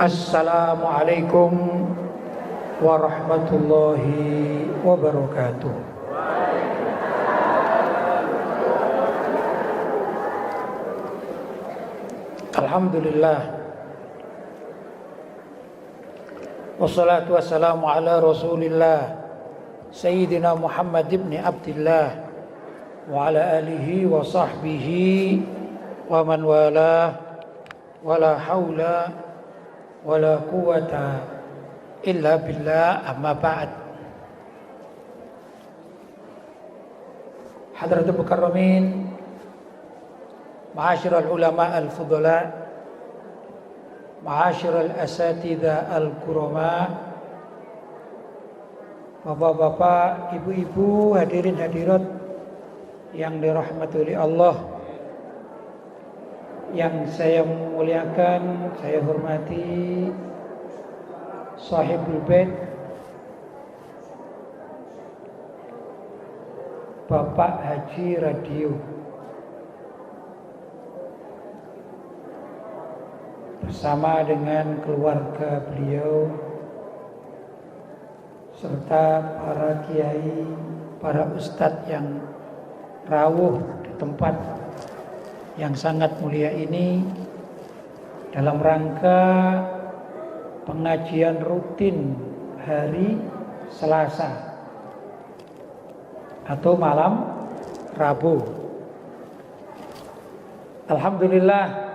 Assalamualaikum warahmatullahi wabarakatuh. Alhamdulillah. Wassalatu wassalamu ala Rasulillah Sayyidina Muhammad ibn Abdillah wa ala alihi wa sahbihi wa man wala wala hawla wala quwata illa billah, amma ba'd. Hadratul mukarramin, ma'asyiral ulama al-fudala, ma'asyiral asatidha al-kurama, bapak-bapak, ibu-ibu, hadirin hadirat yang dirahmati oleh Allah, yang saya muliakan, saya hormati Sahibul Bait Bapak Haji Radio bersama dengan keluarga beliau serta para kiai, para ustadz yang rawuh di tempat yang sangat mulia ini dalam rangka pengajian rutin hari Selasa atau malam Rabu. Alhamdulillah,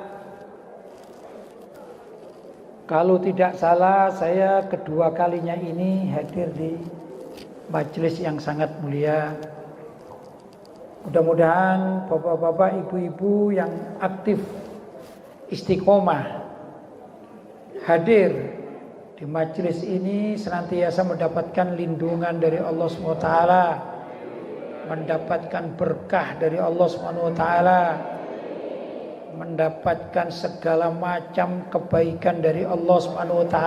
kalau tidak salah saya kedua kalinya ini hadir di majelis yang sangat mulia. Mudah-mudahan bapak-bapak, ibu-ibu yang aktif istiqomah hadir di majelis ini senantiasa mendapatkan lindungan dari Allah SWT, mendapatkan berkah dari Allah SWT, mendapatkan segala macam kebaikan dari Allah SWT,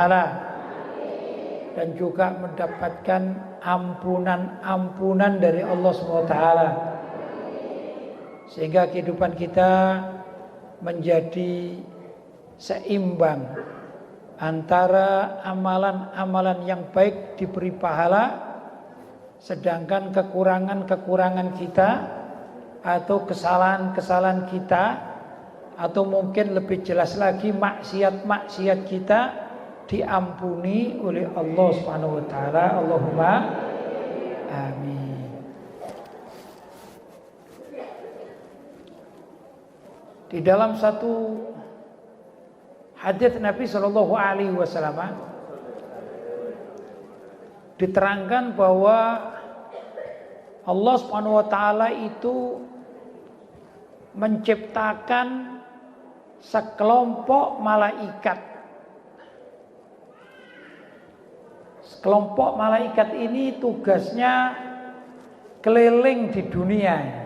dan juga mendapatkan ampunan dari Allah SWT, sehingga kehidupan kita menjadi seimbang antara amalan-amalan yang baik diberi pahala, sedangkan kekurangan-kekurangan kita atau kesalahan-kesalahan kita, atau mungkin lebih jelas lagi maksiat-maksiat kita diampuni oleh Allah Subhanahu wa taala. Allahumma amin. Di dalam satu hadits Nabi Shallallahu Alaihi Wasallam diterangkan bahwa Allah Subhanahu Wa Taala itu menciptakan sekelompok malaikat. Sekelompok malaikat ini tugasnya keliling di dunia.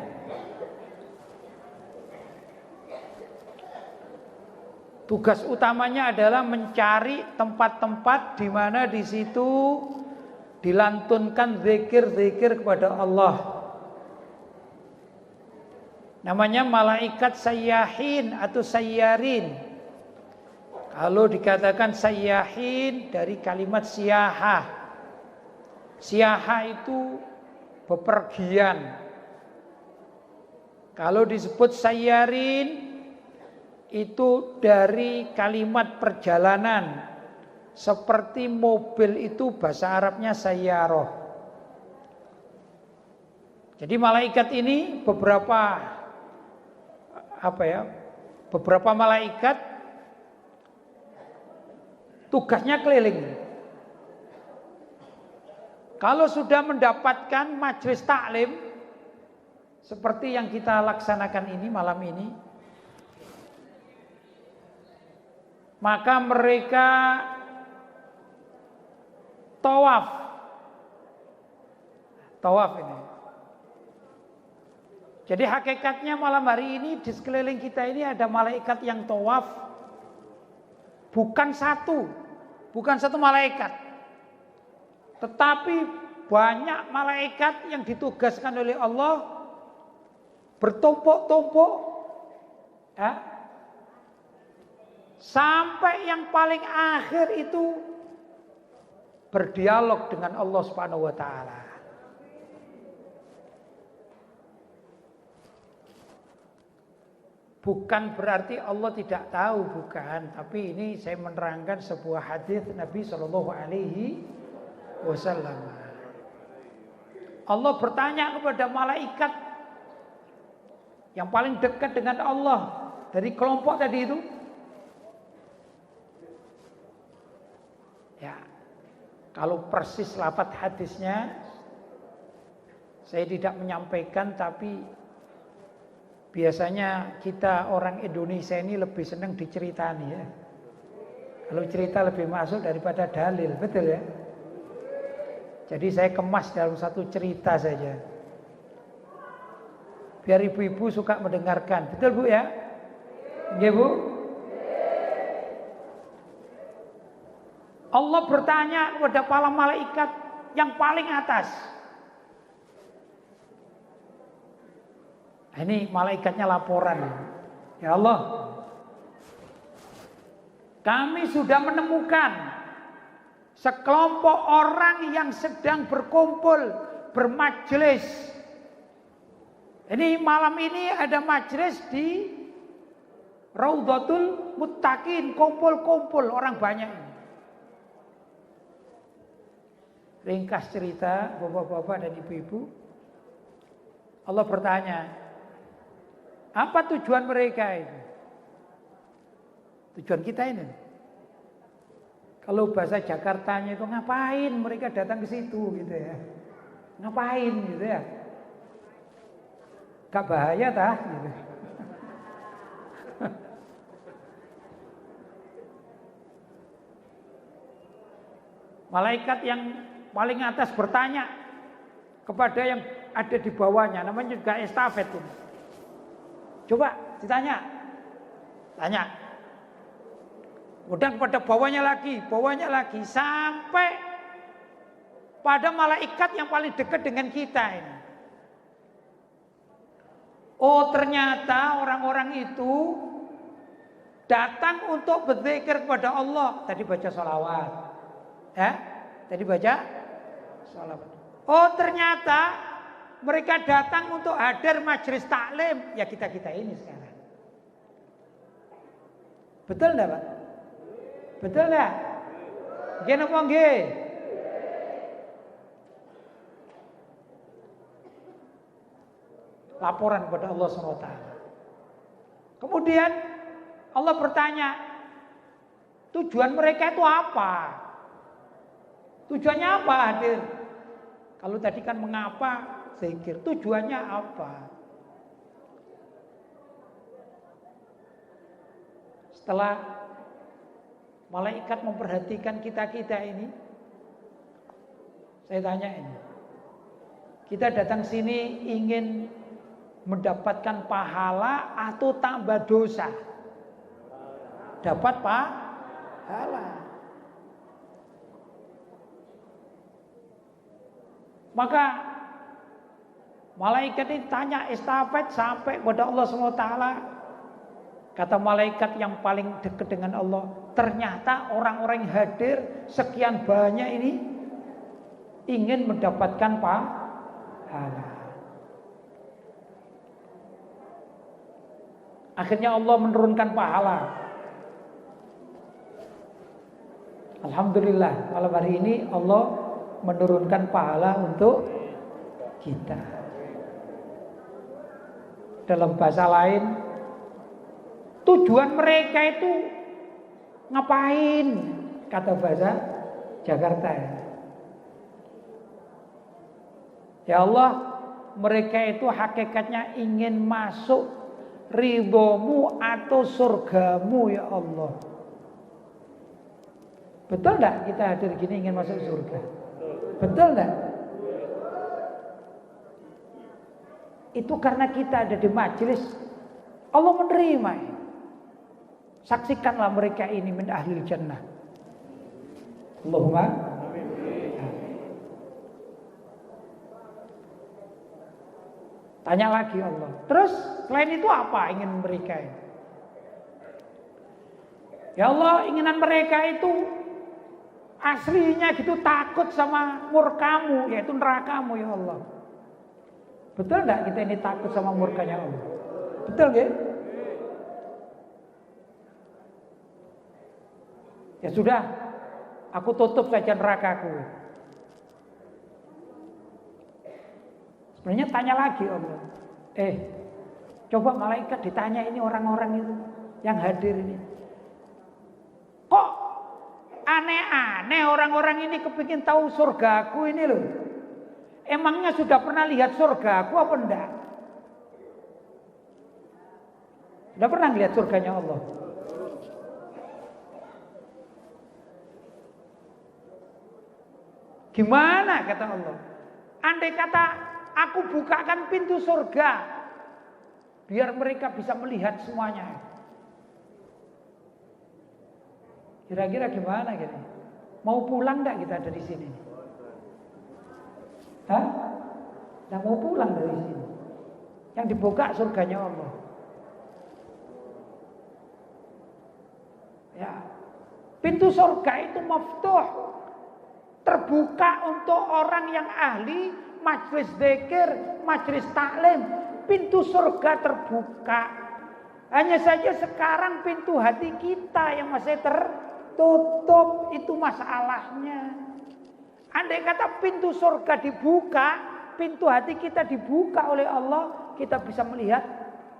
Tugas utamanya adalah mencari tempat-tempat di mana di situ dilantunkan zikir-zikir kepada Allah. Namanya malaikat sayyahin atau sayyarin. Kalau dikatakan sayyahin dari kalimat siyaha. Siyaha itu bepergian. Kalau disebut sayyarin itu dari kalimat perjalanan. Seperti mobil itu bahasa Arabnya sayyaroh. Jadi malaikat ini beberapa malaikat tugasnya keliling. Kalau sudah mendapatkan majelis taklim seperti yang kita laksanakan ini malam ini, maka mereka tawaf ini. Jadi hakikatnya malam hari ini di sekeliling kita ini ada malaikat yang tawaf. Bukan satu malaikat, tetapi banyak malaikat yang ditugaskan oleh Allah bertumpuk-tumpuk Sampai yang paling akhir itu berdialog dengan Allah Subhanahu wa taala. Bukan berarti Allah tidak tahu, bukan. Tapi ini saya menerangkan sebuah hadis Nabi Shallallahu Alaihi Wasallam. Allah bertanya kepada malaikat yang paling dekat dengan Allah dari kelompok tadi itu. Ya, kalau persis lafaz hadisnya saya tidak menyampaikan, tapi biasanya kita orang Indonesia ini lebih senang diceritani ya. Kalau cerita lebih masuk daripada dalil, betul ya? Jadi saya kemas dalam satu cerita saja. Biar ibu-ibu suka mendengarkan. Betul Bu ya? Nggih Bu? Allah bertanya kepada para malaikat yang paling atas. Ini malaikatnya laporan. Ya Allah, kami sudah menemukan sekelompok orang yang sedang berkumpul, bermajlis. Ini malam ini ada majlis di Raudhatul Muttaqin, kumpul-kumpul orang banyak. Ringkas cerita bapak-bapak dan ibu-ibu. Allah bertanya, apa tujuan mereka itu? Tujuan kita ini. Kalau bahasa Jakartanya itu ngapain mereka datang ke situ gitu ya. Ngapain gitu ya. Gak bahaya tah gitu. Malaikat yang paling atas bertanya kepada yang ada di bawahnya, namanya juga estafet itu. Coba ditanya, tanya. Kemudian kepada bawahnya lagi, sampai pada malaikat yang paling dekat dengan kita ini. Oh ternyata orang-orang itu datang untuk berzikir kepada Allah. Tadi baca sholawat, ya? Tadi baca sholawat. Oh ternyata mereka datang untuk hadir majelis taklim. Ya kita-kita ini sekarang. Betul enggak Pak? Betul enggak? Gini apa nggih? Laporan kepada Allah SWT. Kemudian Allah bertanya, tujuan mereka itu apa? Tujuannya apa hadir? Kalau tadi kan mengapa? Zikir. Tujuannya apa? Setelah malaikat memperhatikan kita-kita ini, saya tanya ini. Kita datang sini ingin mendapatkan pahala atau tambah dosa? Dapat pahala. Maka malaikat ini tanya estafet sampai kepada Allah SWT. Kata malaikat yang paling dekat dengan Allah, ternyata orang-orang yang hadir sekian banyak ini ingin mendapatkan pahala. Akhirnya Allah menurunkan pahala. Alhamdulillah, malam hari ini Allah menurunkan pahala untuk kita. Dalam bahasa lain, tujuan mereka itu ngapain? Kata bahasa Jakarta. Ya Allah, mereka itu hakikatnya ingin masuk ridhomu atau surgamu ya Allah. Betul enggak kita hadir gini ingin masuk surga? Betul enggak? Itu karena kita ada di majelis Allah menerima. Saksikanlah mereka ini min ahlil jannah. Allahumma amin. Tanya lagi Allah. Terus selain itu apa ingin mereka ini? Ya Allah, inginan mereka itu aslinya gitu takut sama murkamu, yaitu nerakamu ya Allah. Betul enggak kita ini takut sama murkanya Allah? Betul ya? Ya sudah, aku tutup saja nerakaku. Sebenarnya tanya lagi Allah. Coba malaikat ditanya ini orang-orang itu yang hadir ini. Kok aneh-aneh orang-orang ini kepingin tahu surgaku ini loh. Emangnya sudah pernah lihat surgaku apa enggak? Sudah pernah lihat surganya Allah? Gimana kata Allah? Andai kata aku bukakan pintu surga, biar mereka bisa melihat semuanya. Kira-kira gimana gitu? Mau pulang enggak kita dari sini? Hah? Nggak mau pulang dari sini. Yang dibuka surganya Allah. Ya. Pintu surga itu maftuh. Terbuka untuk orang yang ahli majlis dzikir, majlis taklim. Pintu surga terbuka. Hanya saja sekarang pintu hati kita yang masih tertutup, itu masalahnya. Andai kata pintu surga dibuka, pintu hati kita dibuka oleh Allah, kita bisa melihat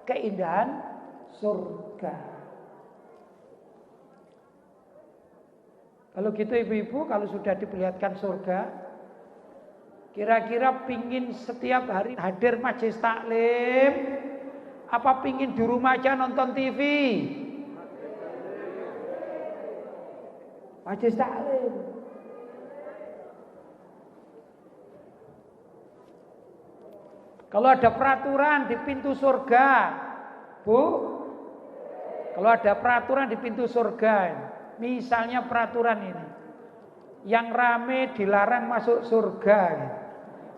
keindahan surga. Kalau gitu ibu-ibu, kalau sudah diperlihatkan surga, kira-kira pingin setiap hari hadir majelis taklim, apa pingin di rumah aja nonton TV? Majelis taklim. Kalau ada peraturan di pintu surga, Bu, kalau ada peraturan di pintu surga, misalnya peraturan ini, yang rame dilarang masuk surga.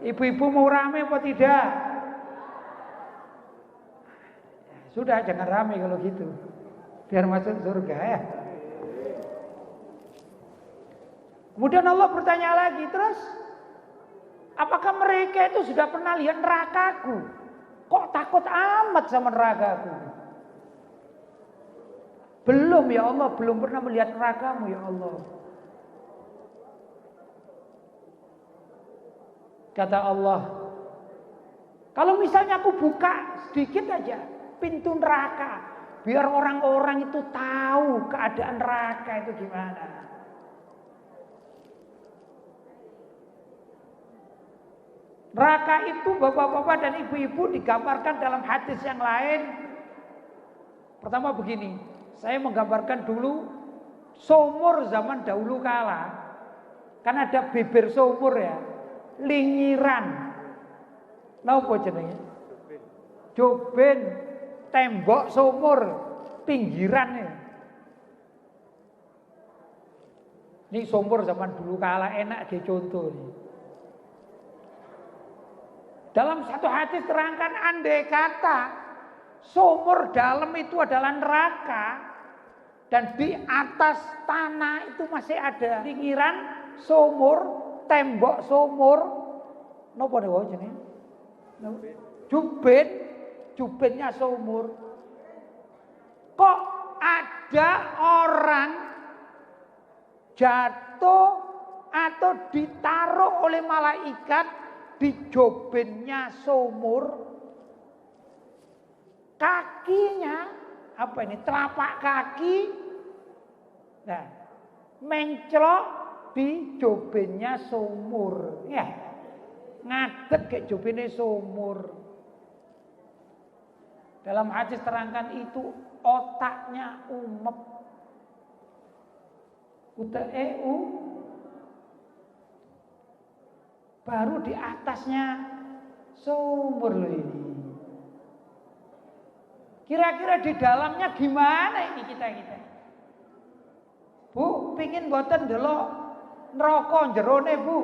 Ibu-ibu mau rame apa tidak? Sudah, jangan rame kalau gitu, biar masuk surga ya. Kemudian Allah bertanya lagi, terus apakah mereka itu sudah pernah lihat nerakaku? Kok takut amat sama nerakaku? Belum ya Allah, belum pernah melihat nerakamu ya Allah. Kata Allah, kalau misalnya aku buka sedikit aja pintu neraka, biar orang-orang itu tahu keadaan neraka itu gimana. Neraka itu bapak-bapak dan ibu-ibu digambarkan dalam hadis yang lain. Pertama begini, saya menggambarkan dulu sumur zaman dahulu kala. Kan ada bibir sumur ya, lingiran. Napa jenenge? Joben, tembok sumur, pinggiran ya. Ini sumur zaman dulu kala, enak dicontoh nih. Dalam satu hadis terangkan, andai kata sumur dalam itu adalah neraka dan di atas tanah itu masih ada linggiran sumur, tembok sumur, napa niku jenenge? Jubennya sumur. Kok ada orang jatuh atau ditaruh oleh malaikat di jobennya sumur, kakinya apa ini, telapak kaki, nah menclok di jobennya sumur, ya ngadeg kayak jobennya sumur. Dalam hadis terangkan itu otaknya umep, baru di atasnya sumur loh ini. Kira-kira di dalamnya gimana ini kita? Bu, pingin boten delok neraka jerone, Bu?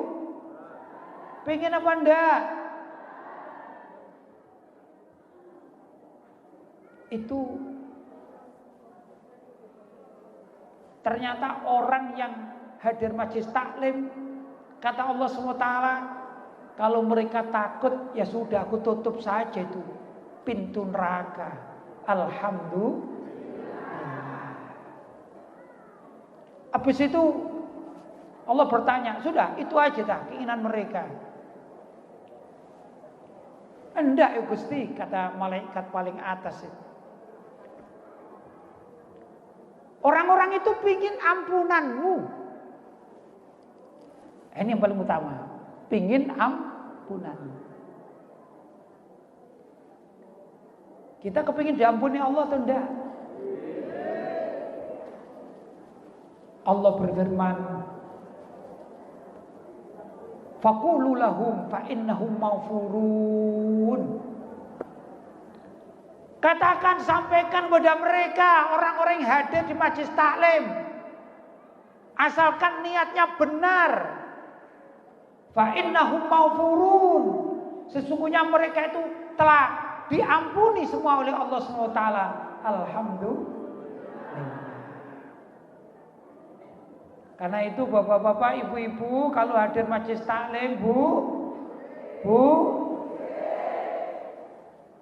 Pingin apa ndak? Itu Ternyata orang yang hadir majelis taklim, kata Allah SWT, kalau mereka takut ya sudah aku tutup saja itu pintu neraka. Alhamdulillah. Habis itu Allah bertanya, sudah itu aja dah keinginan mereka. Enggak ya Gusti, kata malaikat paling atas itu. Orang-orang itu pingin ampunanmu. Ini yang paling utama. Pingin ampunanmu. Kita kepingin diampuni Allah atau enggak? Allah berfirman, faqulu lahum fa innahum maghfurun. Katakan, sampaikan kepada mereka, orang-orang yang hadir di majelis taklim, asalkan niatnya benar. Fa innahum maghfurun. Sesungguhnya mereka itu telah diampuni semua oleh Allah SWT. Alhamdulillah. Karena itu bapak-bapak, ibu-ibu, kalau hadir majelis taklim, Bu,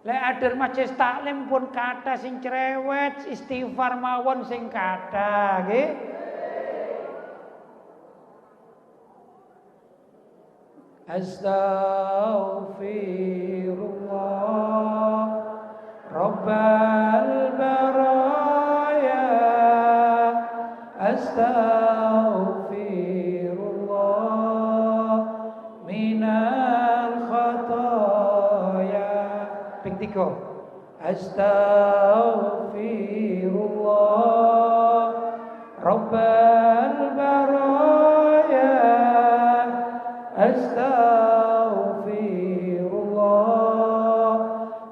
lek hadir majelis taklim pun kata sing cerewet, istighfar mawon sing kata, nggih. Astaghfirullah Rabbal baraya, astaghfirullah minal khataya. Ping 3. Astaghfirullah Rabbal baraya, astaghfirullah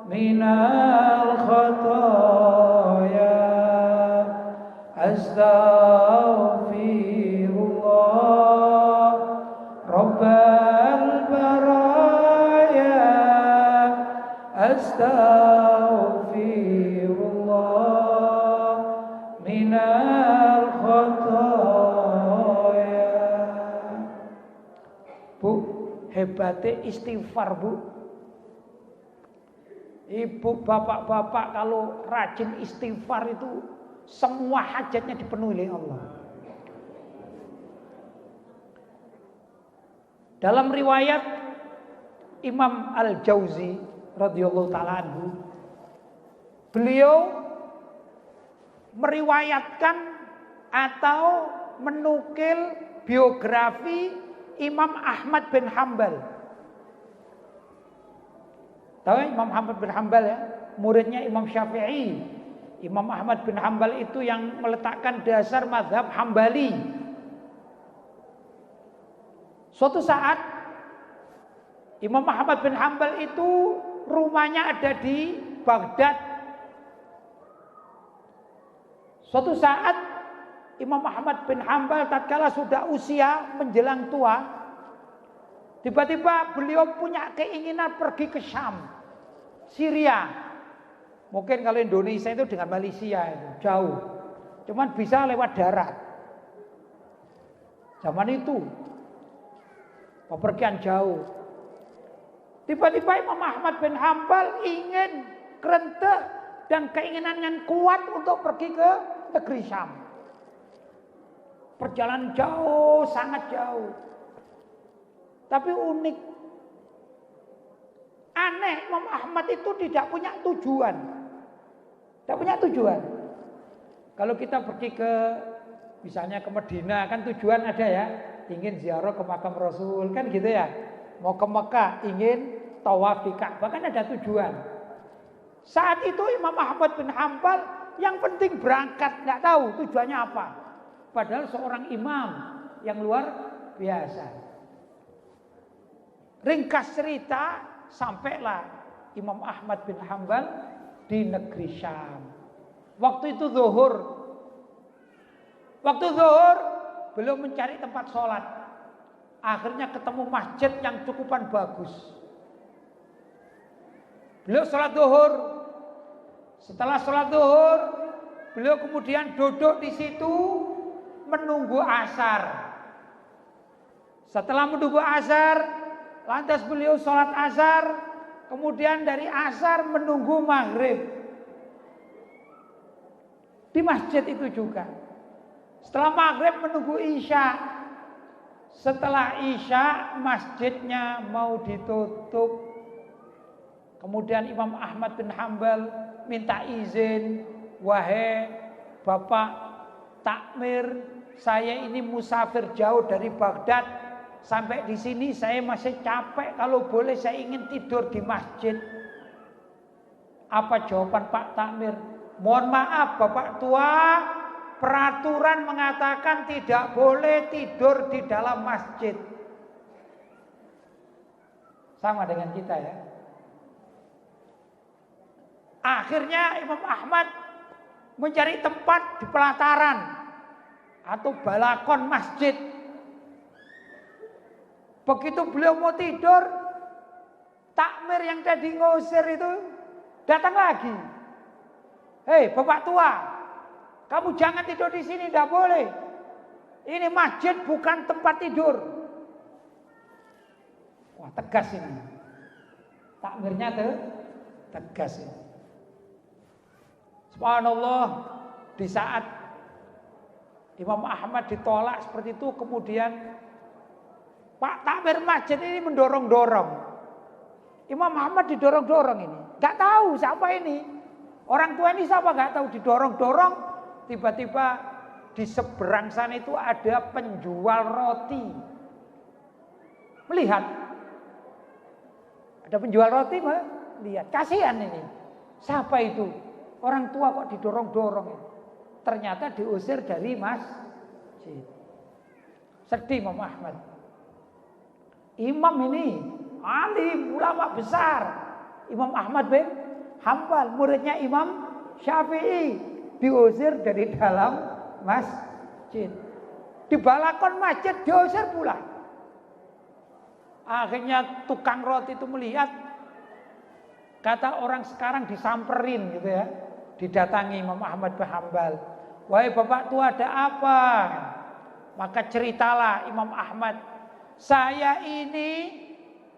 minal khataya, astaghfirullah Rabbal baraya, astaghfirullah minal khataya. Bu, hebatnya istighfar, Bu. Ibu, bapak-bapak kalau rajin istighfar itu semua hajatnya dipenuhi oleh Allah. Dalam riwayat Imam Al-Jauzi radhiyallahu taala anhu, beliau meriwayatkan atau menukil biografi Imam Ahmad bin Hambal. Tahu Imam Ahmad bin Hambal ya? Muridnya Imam Syafi'i. Imam Ahmad bin Hambal itu yang meletakkan dasar mazhab Hambali. Suatu saat Imam Ahmad bin Hambal itu rumahnya ada di Baghdad. Suatu saat Imam Ahmad bin Hambal tatkala sudah usia menjelang tua, tiba-tiba beliau punya keinginan pergi ke Syam, Syria. Mungkin kalau Indonesia itu dengan Malaysia itu jauh, cuman bisa lewat darat. Zaman itu pepergian jauh. Tiba-tiba Imam Ahmad bin Hambal ingin kerentek dan keinginan yang kuat untuk pergi ke negeri Syam. Perjalanan jauh, sangat jauh. Tapi unik. Aneh, Imam Ahmad itu tidak punya tujuan. Tidak punya tujuan. Kalau kita pergi ke, misalnya ke Medina, kan tujuan ada ya. Ingin ziarah ke makam Rasul, kan gitu ya. Mau ke Mekah, ingin tawaf di Ka'bah, kan ada tujuan. Saat itu Imam Ahmad bin Hambal yang penting berangkat, nggak tahu tujuannya apa. Padahal seorang imam yang luar biasa. Ringkas cerita, sampailah Imam Ahmad bin Hambal di negeri Syam. Waktu itu zuhur. Waktu zuhur beliau mencari tempat sholat. Akhirnya ketemu masjid yang cukupan bagus. Beliau sholat zuhur. Setelah sholat zuhur, beliau kemudian duduk di situ menunggu asar. Setelah menunggu asar, lantas beliau sholat asar, kemudian dari asar menunggu maghrib. Di masjid itu juga. Setelah maghrib menunggu isya. Setelah isya masjidnya mau ditutup. Kemudian Imam Ahmad bin Hambal minta izin, wahai Bapak takmir, saya ini musafir jauh dari Baghdad, sampai di sini saya masih capek, kalau boleh saya ingin tidur di masjid. Apa jawaban Pak takmir? Mohon maaf Bapak tua, peraturan mengatakan tidak boleh tidur di dalam masjid. Sama dengan kita ya. Akhirnya Imam Ahmad mencari tempat di pelataran atau balakon masjid. Begitu beliau mau tidur, takmir yang tadi ngusir itu datang lagi. Hei Bapak tua, kamu jangan tidur di sini, tidak boleh. Ini masjid bukan tempat tidur. Wah tegas ini. Takmirnya tuh tegas ini. Subhanallah, di saat Imam Ahmad ditolak seperti itu, kemudian Pak takmir masjid ini mendorong-dorong. Imam Ahmad didorong-dorong ini. Gak tahu siapa ini. Orang tua ini siapa gak tahu, didorong-dorong. Tiba-tiba di seberang sana itu ada penjual roti. Melihat. Ada penjual roti, lihat. Kasihan ini. Siapa itu? Orang tua kok didorong-dorong. Ternyata diusir dari masjid. Sedih Imam Ahmad. Imam ini alim, ulama besar. Imam Ahmad bin Hambal, muridnya Imam Syafi'i, diusir dari dalam masjid. Di balakon masjid diusir pula. Akhirnya tukang roti itu melihat, kata orang sekarang disamperin gitu ya. Didatangi Imam Ahmad bin Hambal. Wahai Bapak tua, ada apa? Maka ceritalah Imam Ahmad, saya ini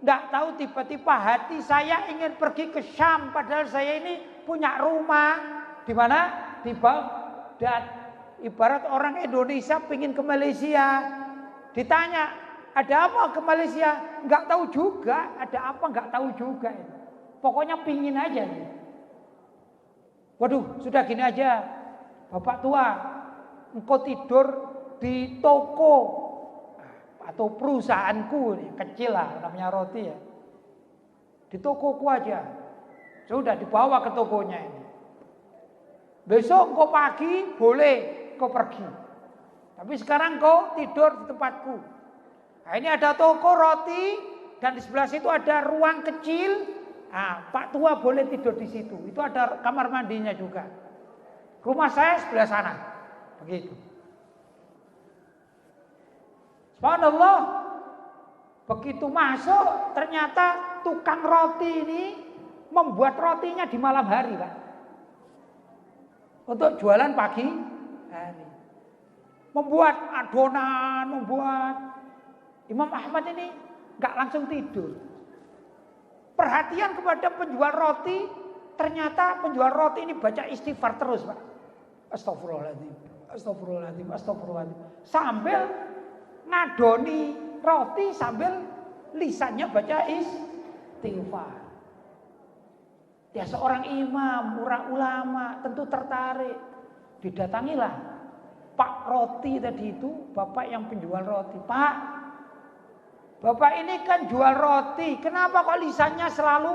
tidak tahu tiba-tiba hati saya ingin pergi ke Syam, padahal saya ini punya rumah di mana? Di Baghdad. Ibarat orang Indonesia ingin ke Malaysia, ditanya ada apa ke Malaysia? Enggak tahu juga, ada apa enggak tahu juga. Pokoknya pingin aja nih. Waduh, sudah gini aja, Bapak tua, engkau tidur di toko atau perusahaanku nih, kecil lah namanya roti ya. Di tokoku aja. Sudah dibawa ke tokonya ini. Besok kau pagi boleh kau pergi. Tapi sekarang kau tidur di tempatku. Nah, ini ada toko roti dan di sebelah situ ada ruang kecil. Nah, Pak tua boleh tidur di situ. Itu ada kamar mandinya juga. Rumah saya sebelah sana. Begitu. Subhanallah, begitu masuk ternyata tukang roti ini membuat rotinya di malam hari, Pak. Untuk jualan pagi hari. Membuat adonan, membuat. Imam Ahmad ini gak langsung tidur. Perhatian kepada penjual roti, ternyata penjual roti ini baca istighfar terus, Pak. Astagfirullahaladzim, astagfirullahaladzim, astagfirullahaladzim. Sambil ngadoni roti sambil lisannya baca istighfar. Ya seorang imam, orang ulama tentu tertarik. Didatangilah Pak roti tadi itu, bapak yang penjual roti. Pak, bapak ini kan jual roti, kenapa kok lisannya selalu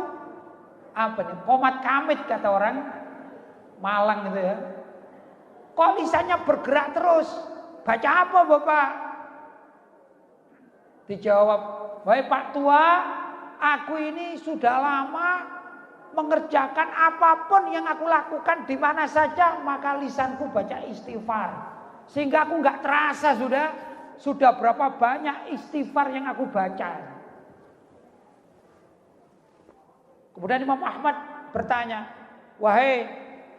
apa nih? Komat kamit kata orang Malang gitu ya. Kok lisannya bergerak terus? Baca apa bapak? Dijawab, wahai Pak tua, aku ini sudah lama mengerjakan apapun yang aku lakukan di mana saja, maka lisanku baca istighfar. Sehingga aku nggak terasa sudah berapa banyak istighfar yang aku baca. Kemudian Imam Ahmad bertanya, wahai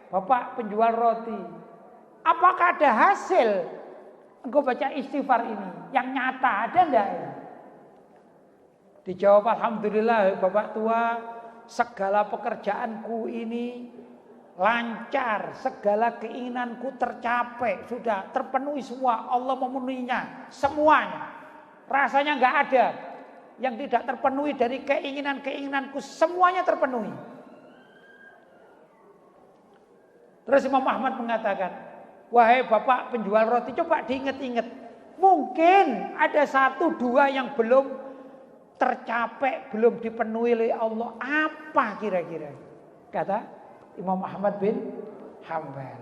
bapak penjual roti, apakah ada hasil engkau baca istighfar ini? Yang nyata ada enggak ya? Dijawab, alhamdulillah Bapak tua, segala pekerjaanku ini lancar, segala keinginanku tercapai, sudah terpenuhi semua, Allah memenuhinya semuanya. Rasanya enggak ada yang tidak terpenuhi dari keinginanku, semuanya terpenuhi. Terus Imam Ahmad mengatakan, wahai Bapak penjual roti, coba diingat-ingat. Mungkin ada 1-2 yang belum tercapai, belum dipenuhi oleh Allah. Apa kira-kira? Kata Imam Ahmad bin Hanbal.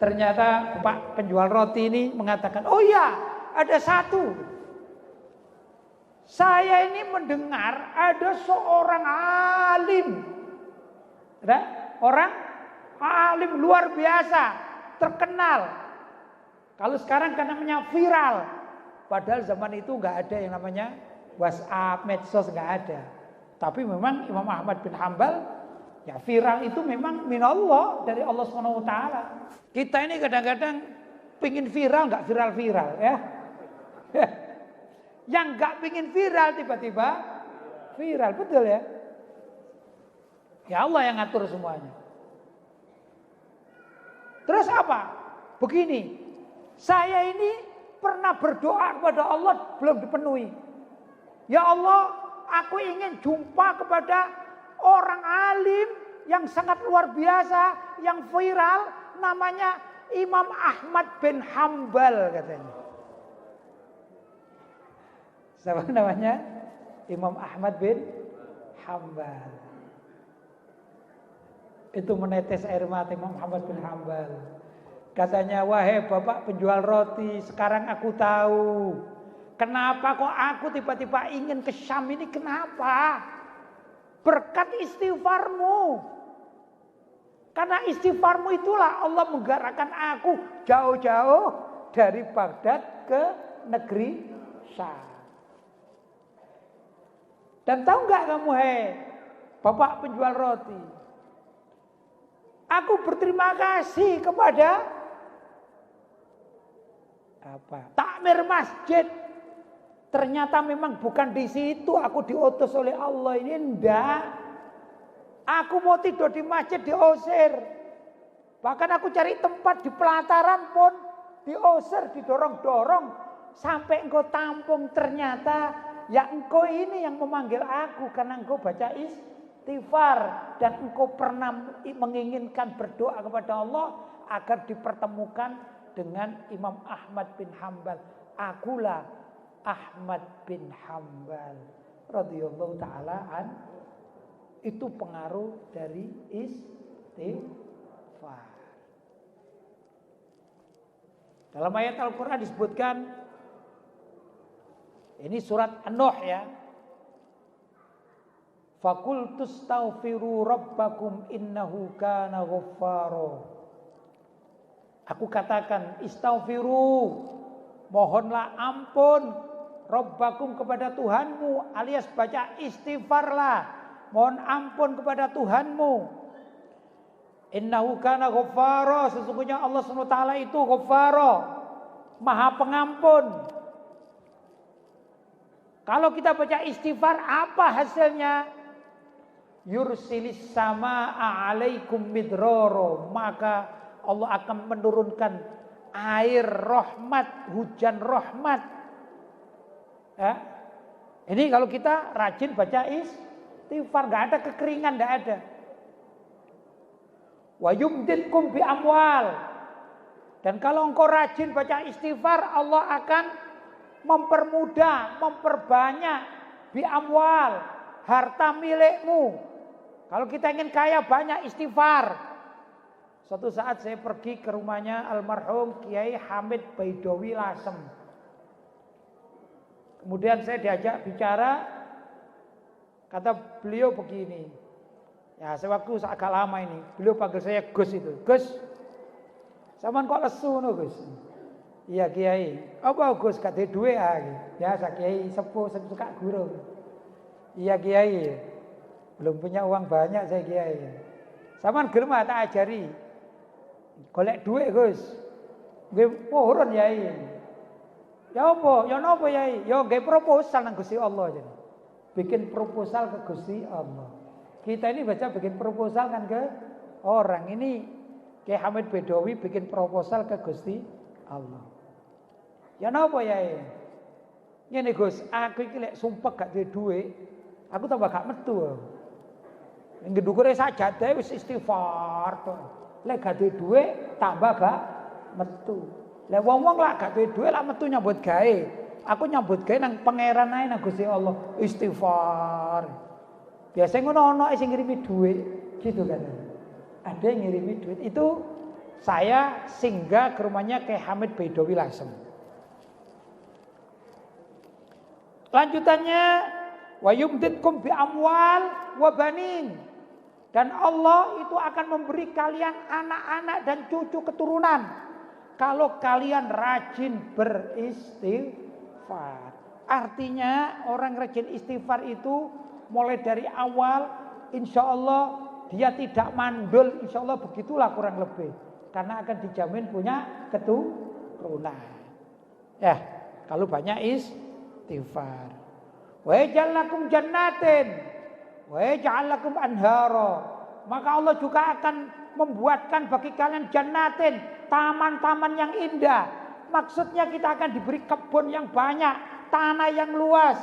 Ternyata Bapak penjual roti ini mengatakan, oh ya, ada 1. Saya ini mendengar ada seorang alim. Ada orang alim luar biasa, terkenal. Kalau sekarang kan namanya viral. Padahal zaman itu nggak ada yang namanya WhatsApp, medsos, nggak ada. Tapi memang Imam Ahmad bin Hanbal, ya viral itu memang minallah, dari Allah SWT. Kita ini kadang-kadang pingin viral, nggak viral-viral ya. Yang nggak pingin viral tiba-tiba viral, betul ya? Ya Allah yang ngatur semuanya. Terus apa? Begini, saya ini pernah berdoa kepada Allah belum dipenuhi. Ya Allah, aku ingin jumpa kepada orang alim yang sangat luar biasa, yang viral, namanya Imam Ahmad bin Hanbal katanya. Siapa namanya? Imam Ahmad bin Hanbal. Itu menetes air mata Imam Ahmad bin Hanbal. Katanya, wahai Bapak penjual roti, sekarang aku tahu kenapa kok aku tiba-tiba ingin ke Syam ini, kenapa? Berkat istighfarmu. Karena istighfarmu itulah Allah menggerakkan aku jauh-jauh dari Baghdad ke negeri Syam. Dan tahu nggak kamu, hei Bapak penjual roti, aku berterima kasih kepada takmir masjid. Ternyata memang bukan di situ aku diutus oleh Allah, ini enggak. Aku mau tidur di masjid diusir. Bahkan aku cari tempat di pelataran pun diusir, didorong-dorong sampai engkau tampung. Ternyata ya engkau ini yang memanggil aku karena engkau baca istighfar dan engkau pernah menginginkan berdoa kepada Allah agar dipertemukan dengan Imam Ahmad bin Hanbal. Akulah Ahmad bin Hanbal radhiyallahu taala an. Itu pengaruh dari istighfar. Dalam ayat Al-Qur'an disebutkan, ini surat An-Nuh ya. Faqultus taghfiru rabbakum innahu kana ghaffara. Aku katakan istaghfiru, mohonlah ampun rabbakum kepada Tuhanmu, alias baca istighfarlah, mohon ampun kepada Tuhanmu. Innahu kana ghaffara, sesungguhnya Allah SWT itu ghaffara, Maha Pengampun. Kalau kita baca istighfar, apa hasilnya? Yursilis samaa'a 'alaikum midrara, maka Allah akan menurunkan air rahmat, hujan rahmat. Ya. Ini kalau kita rajin baca istighfar, enggak ada kekeringan, enggak ada. Wa yumditkum bi amwal. Dan kalau engkau rajin baca istighfar, Allah akan mempermudah, memperbanyak bi amwal, harta milikmu. Kalau kita ingin kaya, banyak istighfar. Suatu saat saya pergi ke rumahnya almarhum Kiai Hamid Baidowi Lasem. Kemudian saya diajak bicara, kata beliau begini. Ya, sewaktu agak lama ini, beliau panggil saya Gus itu. Gus, sampean kok lesu no Gus? Iya Kiai. Apa Gus kate duwe ah? Biasa Kiai sepuh suka guru. Iya Kiai. Belum punya uang banyak saya Kiai. Sampean gelem tak ajari. Golek duit Gus. Nggih purun Yai. Ya apa? Ya napa Yai? Ya nggih proposal nang Gusti Allah jadi. Bikin proposal ke Gusti Allah. Kita ini baca bikin proposal kan ke orang. Ini Kiai Hamid Bedowi bikin proposal ke Gusti Allah. Ya napa Yai? Ngene Gus, aku iki lek sumpah gak duwe duit, aku tambah gak metu. Ning gedukure sajadahe wis istighfar to. Lek gak duwe duit tambah gak metu. Lek wong-wong lak gak duwe duit lak metu nyambut gawe. Aku nyambut gawe nang pangeran ae nang Gusti Allah, istighfar. Biasanya ngono ono sing ngirimi duit, gitu kan. Ada yang ngirimi duit. Itu saya singgah ke rumahnya Kiai Hamid Bedowi langsung. Lanjutannya wa yumditkum bi amwal wa banin. Dan Allah itu akan memberi kalian anak-anak dan cucu keturunan kalau kalian rajin beristighfar. Artinya orang rajin istighfar itu mulai dari awal insya Allah dia tidak mandul, insya Allah begitulah kurang lebih. Karena akan dijamin punya keturunan. Ya, kalau banyak istighfar. Wa yaj'al lakum jannatin wa yaj'al lakum anhara. Maka Allah juga akan membuatkan bagi kalian jannatin, taman-taman yang indah. Maksudnya kita akan diberi kebun yang banyak, tanah yang luas.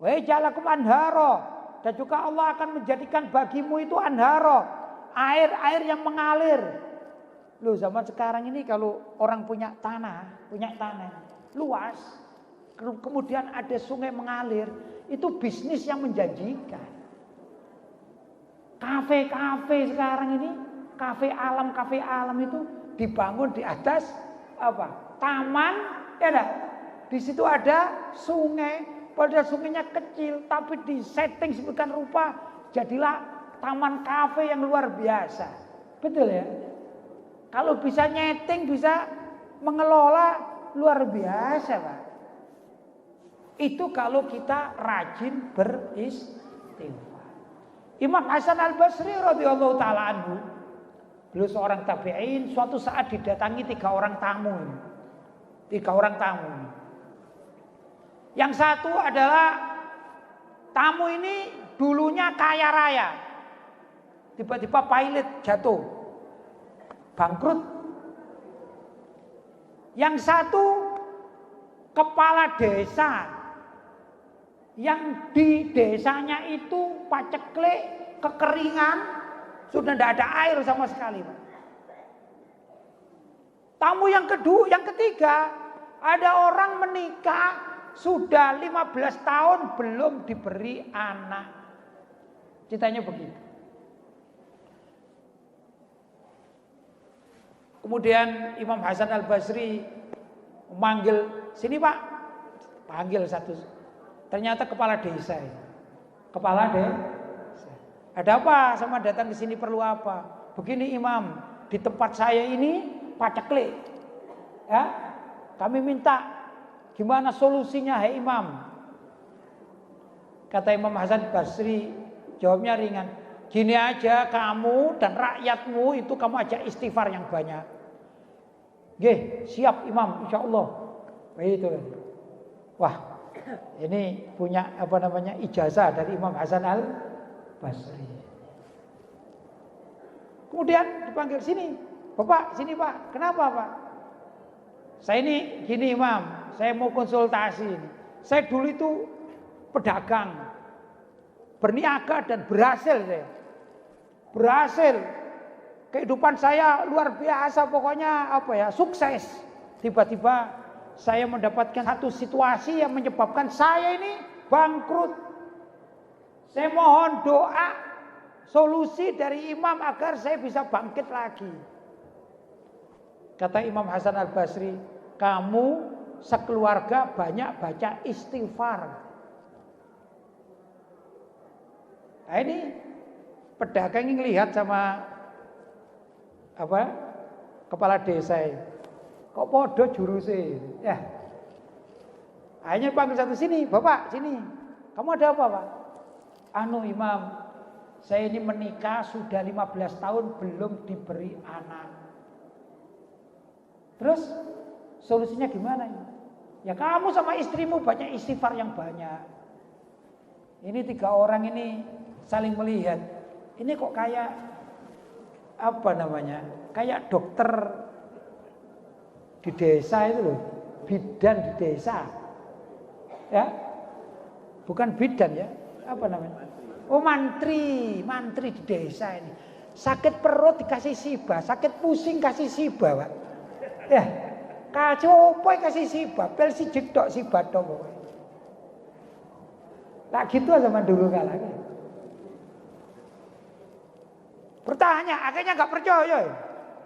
Wa yaj'al lakum anhara. Dan juga Allah akan menjadikan bagimu itu anhara, air-air yang mengalir. Loh, zaman sekarang ini kalau orang punya tanah luas, kemudian ada sungai mengalir, itu bisnis yang menjanjikan. Kafe-kafe sekarang ini, kafe alam itu dibangun di atas apa? Taman, ya dah. Di situ ada sungai, padahal sungainya kecil, tapi di setting sedemikian rupa, jadilah taman kafe yang luar biasa. Betul ya? Kalau bisa nyeting, bisa mengelola, luar biasa, Pak. Itu kalau kita rajin beristighfar. Imam Hasan Al-Basri radhiyallahu taala anhu, beliau seorang tabi'in, suatu saat didatangi 3 orang tamu. 3 orang tamu. Yang satu adalah tamu ini dulunya kaya raya. Tiba-tiba pilot jatuh, bangkrut. Yang satu kepala desa yang di desanya itu paceklik, kekeringan, sudah tidak ada air sama sekali. Tamu yang ketiga, ada orang menikah sudah 15 tahun belum diberi anak. Ceritanya begitu. Kemudian Imam Hasan Al-Basri memanggil, sini Pak. Panggil satu. Ternyata kepala desa. Kepala desa. Ada apa sama datang ke sini, perlu apa? Begini Imam, di tempat saya ini paceklik. Ya, kami minta gimana solusinya, hai Imam? Kata Imam Hasan Basri, jawabnya ringan. Gini aja, kamu dan rakyatmu itu kamu ajak istighfar yang banyak. Nggih, siap Imam, insyaallah. Begitu. Wah, ini punya ijazah dari Imam Hasan Al-Basri. Kemudian dipanggil, sini, Bapak, sini Pak. Kenapa Pak? Saya ini gini Imam, saya mau konsultasi. Saya dulu itu pedagang, berniaga dan berhasil saya. Berhasil. Kehidupan saya luar biasa, pokoknya sukses. Tiba-tiba saya mendapatkan satu situasi yang menyebabkan saya ini bangkrut. Saya mohon doa solusi dari Imam agar saya bisa bangkit lagi. Kata Imam Hasan Al-Basri, kamu sekeluarga banyak baca istighfar. Nah, ini pedagang yang lihat sama kepala desa ini. Kok podo juruse? Ya. Akhirnya panggil satu, sini, Bapak, sini. Kamu ada apa, Pak? Anu Imam, saya ini menikah sudah 15 tahun belum diberi anak. Terus solusinya gimana ini? Ya kamu sama istrimu banyak istighfar yang banyak. Ini 3 orang ini saling melihat. Ini kok kayak apa namanya? Kayak dokter di desa itu loh, bidan di desa. Ya. Bukan bidan ya. Apa namanya? Oh mantri di desa ini. Sakit perut dikasih siba, sakit pusing kasih siba, Pak. Ya. Kacopoy kasih siba, pel si jedok siba tok. Tak gitu zaman dulu kalah. Bertanya, akhirnya nggak percaya.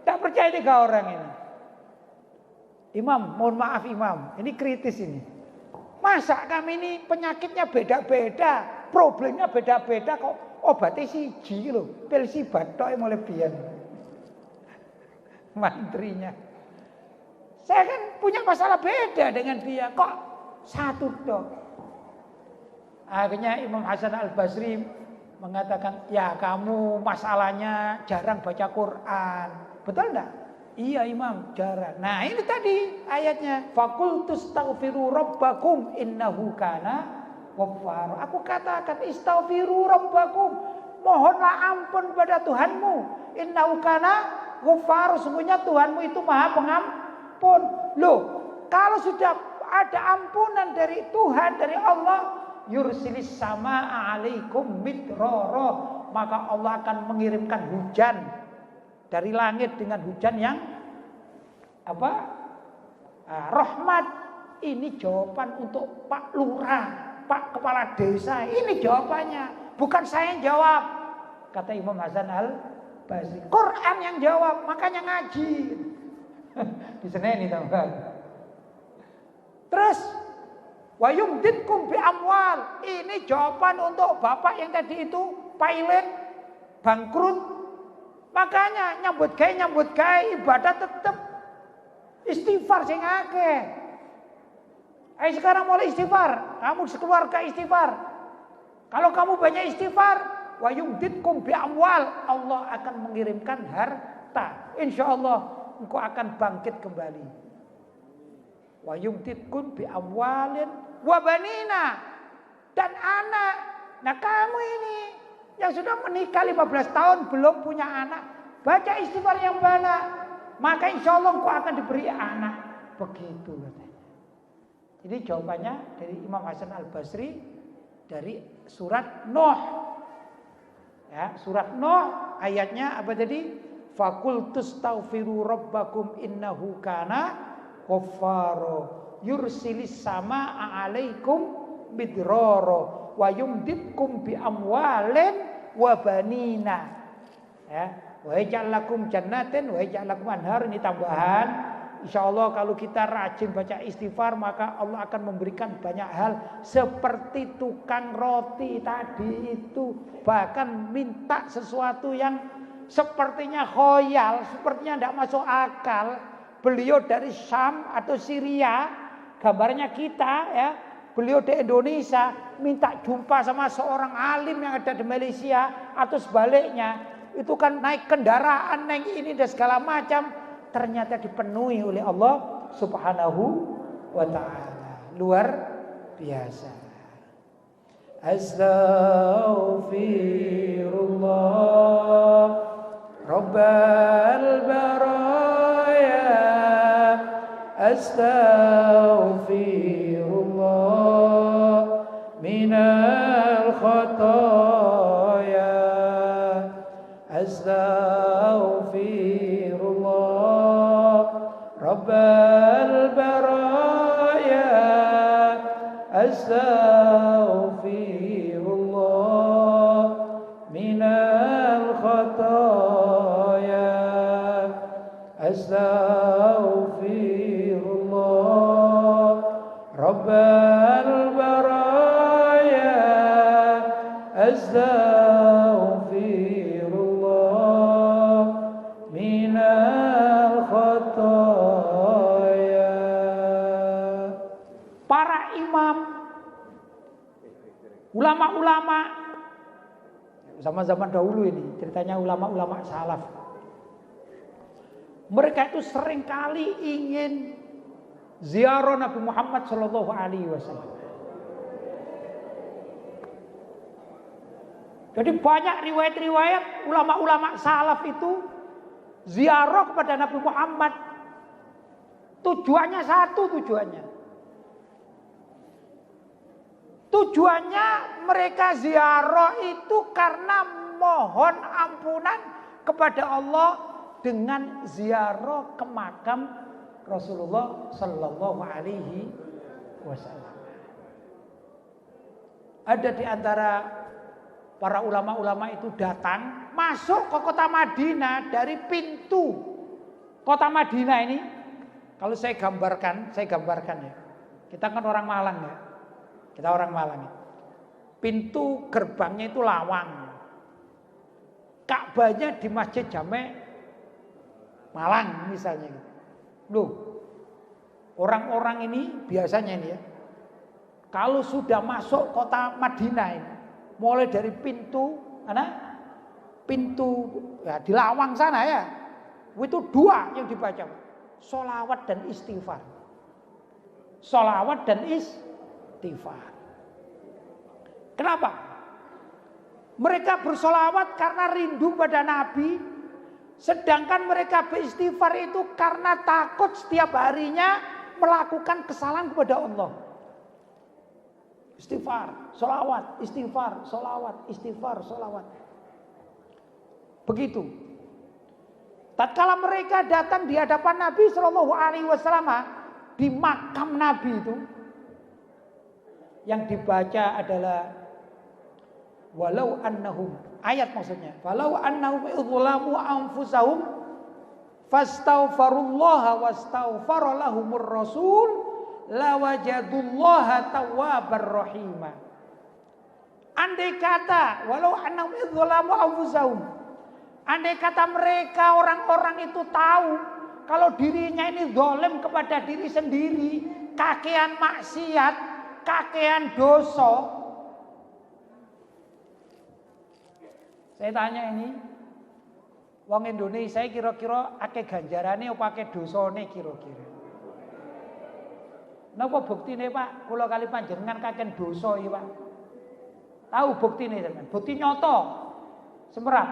Nggak percaya 3 orang ini. Imam, mohon maaf Imam, ini kritis ini. Masa kami ini penyakitnya beda-beda, problemnya beda-beda kok obatnya siji lho, pil si batok mulai biyen. Mantrinya. Saya kan punya masalah beda dengan dia, kok satu dok. Akhirnya Imam Hasan Al-Basri mengatakan, ya kamu masalahnya jarang baca Quran. Betul enggak? Iya Imam, jarang. Nah ini tadi ayatnya. Fakultus taghfiru rabbakum innahu kana ghaffar. Aku katakan istaghfiru rabbakum. Mohonlah ampun pada Tuhanmu. Innahu kana ghaffar. Sesungguhnya Tuhanmu itu maha pengampun. Loh, kalau sudah ada ampunan dari Tuhan, dari Allah, yursilis sama alaikum midrara, maka Allah akan mengirimkan hujan dari langit dengan hujan yang apa? Rahmat. Ini jawaban untuk Pak Lurah, Pak Kepala Desa. Ini jawabannya, bukan saya yang jawab. Kata Imam Hasan Al-Basri. Quran yang jawab, makanya ngaji. Di Senin itu. Terus wa yumditkum bi amwal. Ini jawaban untuk bapak yang tadi itu pilot bangkrut. Makanya nyambut gawe ibadah tetap istighfar sing akeh. Ayo sekarang mulai istighfar. Kamu sekeluarga istighfar. Kalau kamu banyak istighfar, wa yumditkum bi amwal, Allah akan mengirimkan harta. Insyaallah engkau akan bangkit kembali. Wa yumditkum bi amwalin wa banina, dan anak. Nah kamu ini yang sudah menikah 15 tahun belum punya anak, baca istighfar yang banyak, maka insya Allah engkau akan diberi anak. Begitu katanya. Ini jawabannya dari Imam Hasan Al-Basri dari surat Nuh. Ya, surat Nuh ayatnya apa tadi? Fakultus taghfiru rabbakum innahu kana ghaffara yursilis sama alaikum midrara wa yumditkum bi amwalin wa banina. Ya, wa yaj'al lakum jannatin wa yaj'al lakum anhar. Ini tambahan. Insyaallah kalau kita rajin baca istighfar, maka Allah akan memberikan banyak hal. Seperti tukang roti tadi itu, bahkan minta sesuatu yang sepertinya khoyal, sepertinya tidak masuk akal. Beliau dari Syam atau Syria, gambarnya kita ya. Beliau di Indonesia minta jumpa sama seorang alim yang ada di Malaysia atau sebaliknya. Itu kan naik kendaraan, naik ini dan segala macam. Ternyata dipenuhi oleh Allah Subhanahu wa ta'ala. Luar biasa. Astaghfirullah Rabbal baraya. Astaghfirullah minal khataya. Astaghfirullah Rabbal baraya. Astaghfirullah minal khataya. Astaghfirullah Rabbal baraya. Astaghfirullah minal khataya. Para imam, ulama-ulama zaman-zaman dahulu ini, ceritanya ulama-ulama salaf. Mereka itu seringkali ingin ziarah Nabi Muhammad Shallallahu Alaihi Wasallam. Jadi banyak riwayat-riwayat ulama-ulama salaf itu ziarah kepada Nabi Muhammad. Tujuannya satu tujuannya. Tujuannya mereka ziarah itu karena mohon ampunan kepada Allah dengan ziarah ke makam Rasulullah Sallallahu Alaihi Wasallam. Ada di antara para ulama-ulama itu datang masuk ke kota Madinah dari pintu kota Madinah ini. Kalau saya gambarkan ya. Kita kan orang Malang ya. Kita orang Malang ya. Pintu gerbangnya itu lawang. Ka'bahnya di Masjid Jami' Malang misalnya. Loh, orang-orang ini biasanya ini ya. Kalau sudah masuk kota Madinah ini, mulai dari pintu ya, di lawang sana ya, itu dua yang dibaca, sholawat dan istighfar. Sholawat dan istighfar. Kenapa? Mereka bersolawat karena rindu pada Nabi, sedangkan mereka beristighfar itu karena takut setiap harinya melakukan kesalahan kepada Allah. Istighfar, sholawat, istighfar, sholawat, istighfar, sholawat. Begitu. Tatkala mereka datang di hadapan Nabi Shallallahu Alaihi Wasallam di makam Nabi itu, yang dibaca adalah walau annahum, ayat maksudnya, walau annahum idzlamu anfusahum fastaghfirullaha wastaghfara lahumur rasul lawajadullaha tawwabar rahima. Andai kata walau annahum idzlamu anfusahum, andai kata mereka orang-orang itu tahu kalau dirinya ini zalim kepada diri sendiri, kakean maksiat, kakean dosa. Saya tanya ini, wong Indonesia kira-kira akeh ganjarane apa akeh dosane kira-kira? Napa buktine Pak? Kula kali panjenengan kaken dosa iki Pak. Tahu buktine sampean? Bukti nyata. Semerap.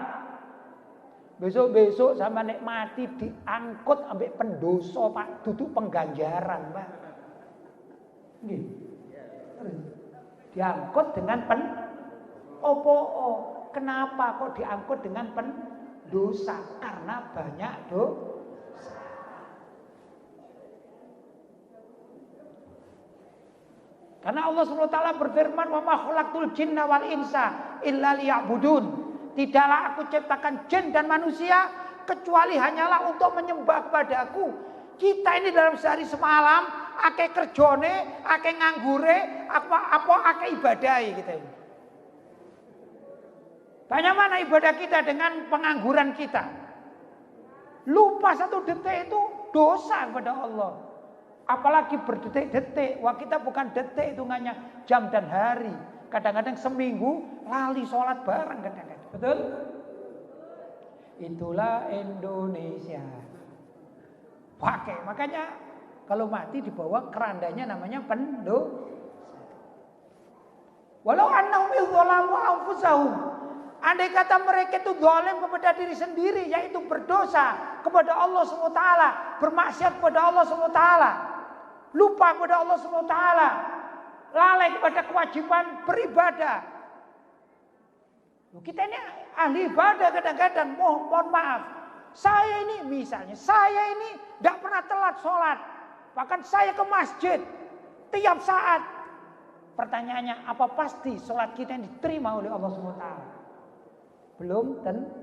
Besok-besok sama nek mati diangkut ambek pendosa Pak, duduk pengganjaran Pak. Nggih. Diangkut dengan kenapa kok diangkut dengan pendosa? Karena banyak dosa. Karena Allah SWT berfirman, "Wa ma khalaqtul jinna wal insa illa liya'budun." Tidaklah aku ciptakan jin dan manusia kecuali hanyalah untuk menyembah kepadaku. Kita ini dalam sehari semalam akeh kerjone, akeh nganggure, apa akeh ibadahi kita ini. Banyak mana ibadah kita dengan pengangguran kita? Lupa satu detik itu dosa kepada Allah. Apalagi berdetik-detik. Wah, kita bukan detik hitungannya, jam dan hari. Kadang-kadang seminggu lali sholat bareng kadang-kadang. Betul? Itulah Indonesia. Pakai. Makanya kalau mati dibawa kerandanya namanya pendosa. Walau annahum idzalamu anfusahum. Andai kata mereka itu zalim kepada diri sendiri, yaitu berdosa kepada Allah SWT, bermaksiat kepada Allah SWT, lupa kepada Allah SWT, lalai kepada kewajiban beribadah. Kita ini ahli ibadah kadang-kadang, mohon maaf. Saya ini misalnya, saya ini tidak pernah telat sholat, bahkan saya ke masjid tiap saat. Pertanyaannya, apa pasti sholat kita yang diterima oleh Allah SWT? Belum tentu.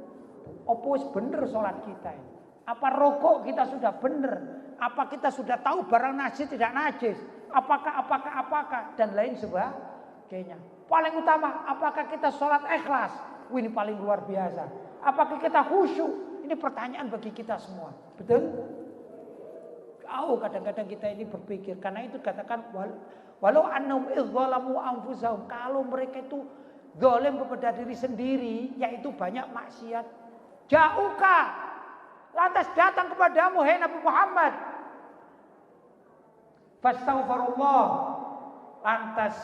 Opus bener sholat kita ini. Apa rokok kita sudah bener? Apa kita sudah tahu barang najis tidak najis? Apakah dan lain sebagainya. Paling utama, apakah kita sholat ikhlas? Ini paling luar biasa. Apakah kita khusyuk? Ini pertanyaan bagi kita semua. Betul? Kadang-kadang kita ini berpikir. Karena itu katakan walau annahum idzalamu anfusahum, kalau mereka itu zalim kepada diri sendiri, yaitu banyak maksiat. Ja'uka, lantas datang kepadamu, hai Nabi Muhammad. Fastaghfirullah, lantas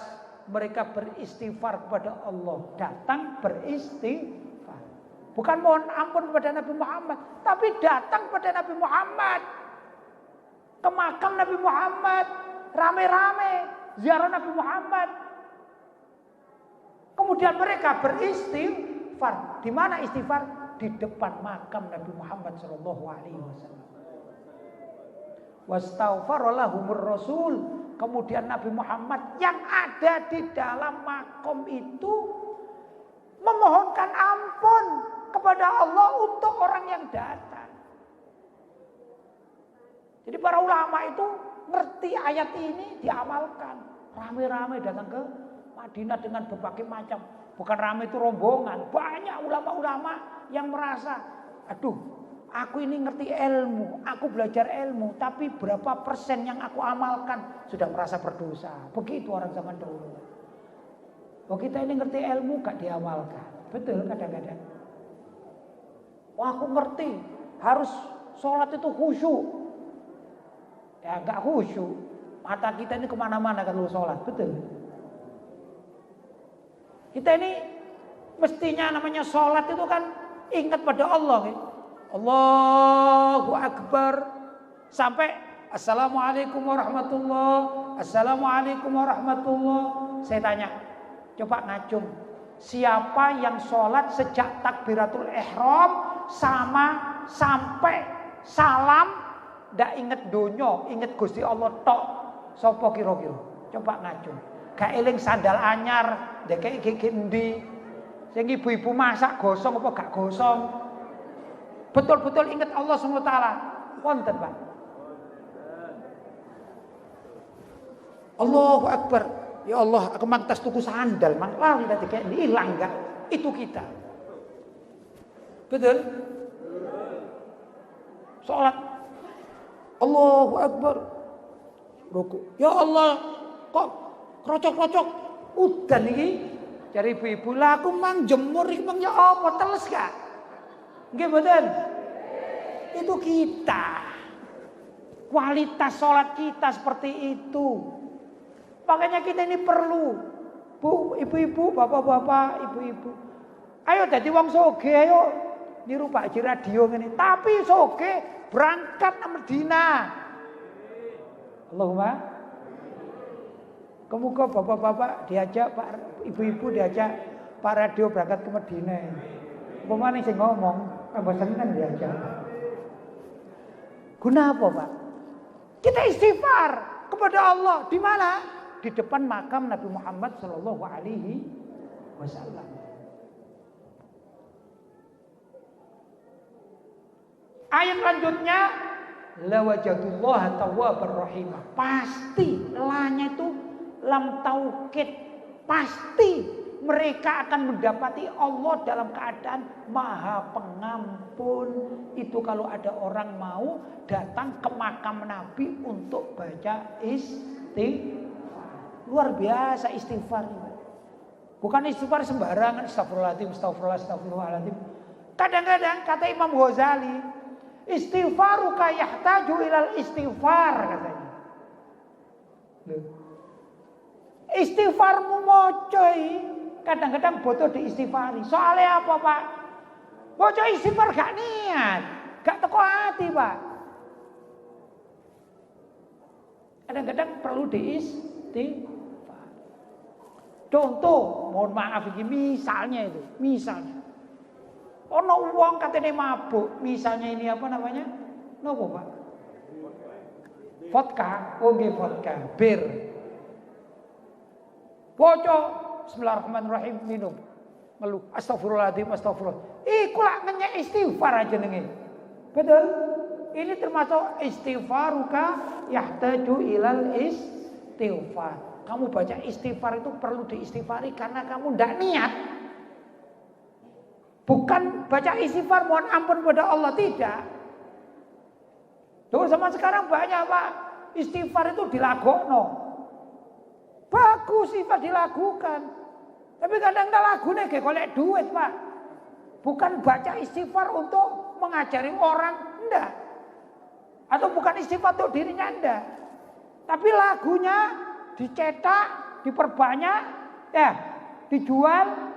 mereka beristighfar kepada Allah, datang beristighfar. Bukan mohon ampun kepada Nabi Muhammad, tapi datang kepada Nabi Muhammad, ke makam Nabi Muhammad, rame-rame ziarah Nabi Muhammad. Kemudian mereka beristighfar. Di mana istighfar? Di depan makam Nabi Muhammad sallallahu alaihi wasallam. Wastaghfara lahumur rasul. Kemudian Nabi Muhammad yang ada di dalam makam itu memohonkan ampun kepada Allah untuk orang yang datang. Jadi para ulama itu ngerti ayat ini, diamalkan. Rame-rame datang ke Madinah dengan berbagai macam. Bukan rame itu rombongan. Banyak ulama-ulama yang merasa, aduh, aku ini ngerti ilmu, aku belajar ilmu, tapi berapa persen yang aku amalkan sudah merasa berdosa. Begitu orang zaman dahulu. Oh, kita ini ngerti ilmu gak diamalkan. Betul kadang-kadang. Wah, aku ngerti harus sholat itu khusyuk. Ya gak khusyuk. Mata kita ini kemana-mana kalau sholat. Betul. Kita ini mestinya namanya sholat itu kan ingat pada Allah. Gitu. Allahu Akbar. Sampai Assalamualaikum warahmatullahi. Assalamualaikum warahmatullahi. Saya tanya, coba ngacung. Siapa yang sholat sejak takbiratul ihram sama sampai salam ndak inget donyo, inget Gusti Allah tok. Sapa kira-kira? Coba ngacung. Gak eling sandal anyar, ndek iki endi? Sing ibu-ibu masak gosong apa gak gosong? Betul-betul ingat Allah SWT. Wonten, Pak. Allahu Akbar. Ya Allah, aku mang tas tuku sandal, mang lali tadi kayak hilang enggak? Itu kita. Betul? Salat. Allahu Akbar. Ruku. Ya Allah, kok krocok-krocok udan iki? Cari ibu-ibu lah aku mang jemur iki mang ya apa teles gak? Nggih mboten? Itu kita. Kualitas sholat kita seperti itu. Makanya kita ini perlu, Bu, ibu-ibu, bapak-bapak, ibu-ibu. Ayo dadi wong soge, ayo niru Pak Haji Radio ngene. Tapi soge berangkat ke Madinah. Allahumma. Kemuka bapak-bapak diajak, Pak ibu-ibu diajak Pak Radio berangkat ke Madinah. Pemane sing ngomong, tambah seneng diajak. Guna apa, Pak? Kita istighfar kepada Allah. Di mana? Di depan makam Nabi Muhammad sallallahu alaihi wasallam. Ayat lanjutnya, la wajadullaha tawwabar rahimah. Pasti lanya itu lam taukid. Pasti mereka akan mendapati Allah dalam keadaan maha pengampun. Itu kalau ada orang mau datang ke makam Nabi untuk baca istighfar. Luar biasa istighfar. Bukan istighfar sembarangan. Astagfirullahaladzim, astagfirullahaladzim. Kadang-kadang kata Imam Ghazali, istighfaruka yahtaju ilal istighfar, katanya. Istighfarmu mocoi kadang-kadang butuh diistighfari. Soalnya apa, Pak? Bocah istighfar gak niat, gak teko hati, Pak. Kadang-kadang perlu diistighfar. Contoh, mohon maaf ini misalnya itu, misalnya. Ono wong katene mabuk, misalnya ini apa namanya? Nopo, Pak? Vodka, oke vodka, bir. Bocah bismillahirrahmanirrahim minum. Ngeluh, astagfirullahaladzim, astagfirullah. Iku lak ngenyek istighfar aja nengi. Betul? Ini termasuk istighfaruka yahtaju ilal istighfar. Kamu baca istighfar itu perlu diistighfari karena kamu ndak niat. Bukan baca istighfar mohon ampun kepada Allah, tidak. Tuh zaman sekarang banyak, Pak. Istighfar itu dilagokno. Bagus istighfar dilakukan. Tapi kadang-kadang lagunya kayak golek duit, Pak. Bukan baca istighfar untuk mengajari orang. enggak. Atau bukan istighfar untuk dirinya enggak. Tapi lagunya dicetak, diperbanyak, ya, dijual.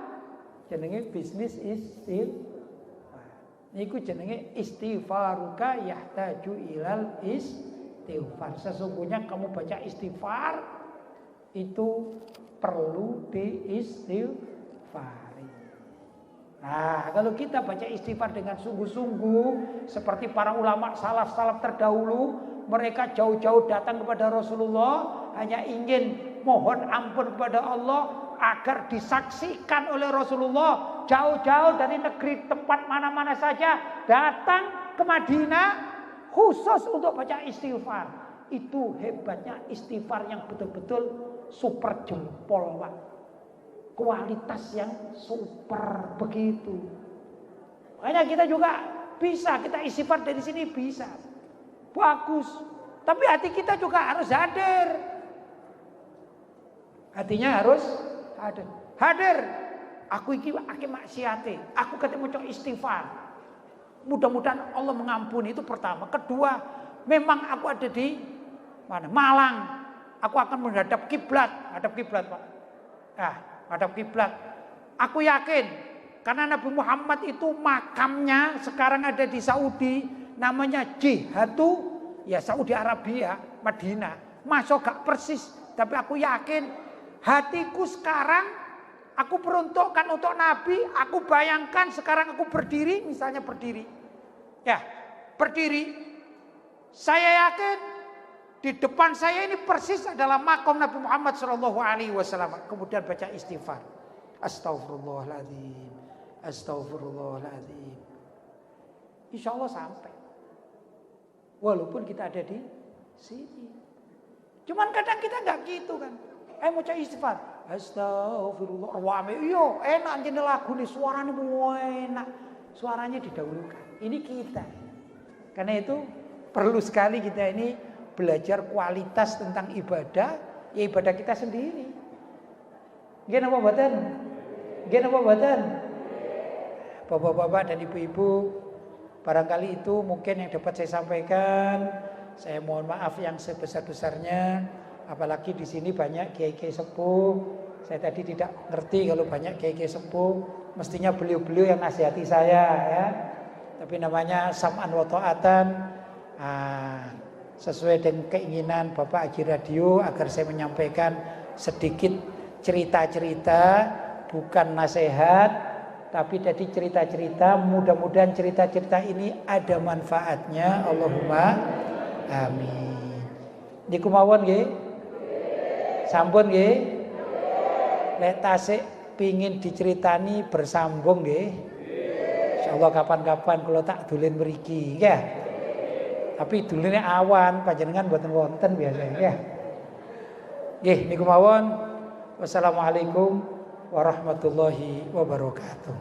Jenenge bisnis istighfar. Niku jenenge istighfaruka yahtaju ilal istighfar. Sesungguhnya kamu baca istighfar itu perlu diistighfari. Nah, kalau kita baca istighfar dengan sungguh-sungguh seperti para ulama salaf-salaf terdahulu, mereka jauh-jauh datang kepada Rasulullah hanya ingin mohon ampun kepada Allah agar disaksikan oleh Rasulullah, jauh-jauh dari negeri tempat mana-mana saja datang ke Madinah khusus untuk baca istighfar. Itu hebatnya istighfar yang betul-betul super jempol, Pak. Kualitas yang super begitu. Makanya kita juga bisa, kita istighfar dari sini bisa. Bagus. Tapi hati kita juga harus hadir. Hatinya harus hadir. Hadir. Aku iki maksiate. Aku ketemu cok istighfar. Mudah-mudahan Allah mengampuni, itu pertama. Kedua, memang aku ada di mana? Malang. Aku akan menghadap kiblat, Pak. Hadap kiblat. Aku yakin karena Nabi Muhammad itu makamnya sekarang ada di Saudi, namanya Jihatu, ya Saudi Arabia, Madinah. Masuk gak persis, tapi aku yakin hatiku sekarang aku peruntukkan untuk Nabi. Aku bayangkan sekarang aku berdiri, misalnya berdiri. Ya, berdiri. Saya yakin di depan saya ini persis adalah makam Nabi Muhammad SAW. Kemudian baca istighfar. Astaghfirullahaladzim. Astaghfirullahaladzim. Insya Allah sampai. Walaupun kita ada di sini. Cuman kadang kita nggak gitu kan. Mau baca istighfar. Astaghfirullah. Iyo, enak jadi lagu nih. Suaranya enak. Suaranya didahulukan. Ini kita. Karena itu perlu sekali kita ini belajar kualitas tentang ibadah, ya ibadah kita sendiri. Nggih napa mboten? Nggih napa mboten? Bapak-bapak dan ibu-ibu, barangkali itu mungkin yang dapat saya sampaikan. Saya mohon maaf yang sebesar-besarnya, apalagi di sini banyak kiai-kiai sepuh. Saya tadi tidak ngerti kalau banyak kiai-kiai sepuh, mestinya beliau-beliau yang nasihati saya ya. Tapi namanya sam'an wa ta'atan. Sesuai dengan keinginan Bapak Haji Radio agar saya menyampaikan sedikit cerita-cerita, bukan nasihat, tapi tadi cerita-cerita. Mudah-mudahan cerita-cerita ini ada manfaatnya. Allahumma amin. Niku mawon nggih? Sampun nggih? Lek tasik pingin diceritani bersambung nggih. Insyaallah kapan-kapan kalau tak dolen mriki ya. Tapi dulunya awan, panjenengan mboten wonten biasanya ya. Nggih niku mawon. Wassalamualaikum warahmatullahi wabarakatuh.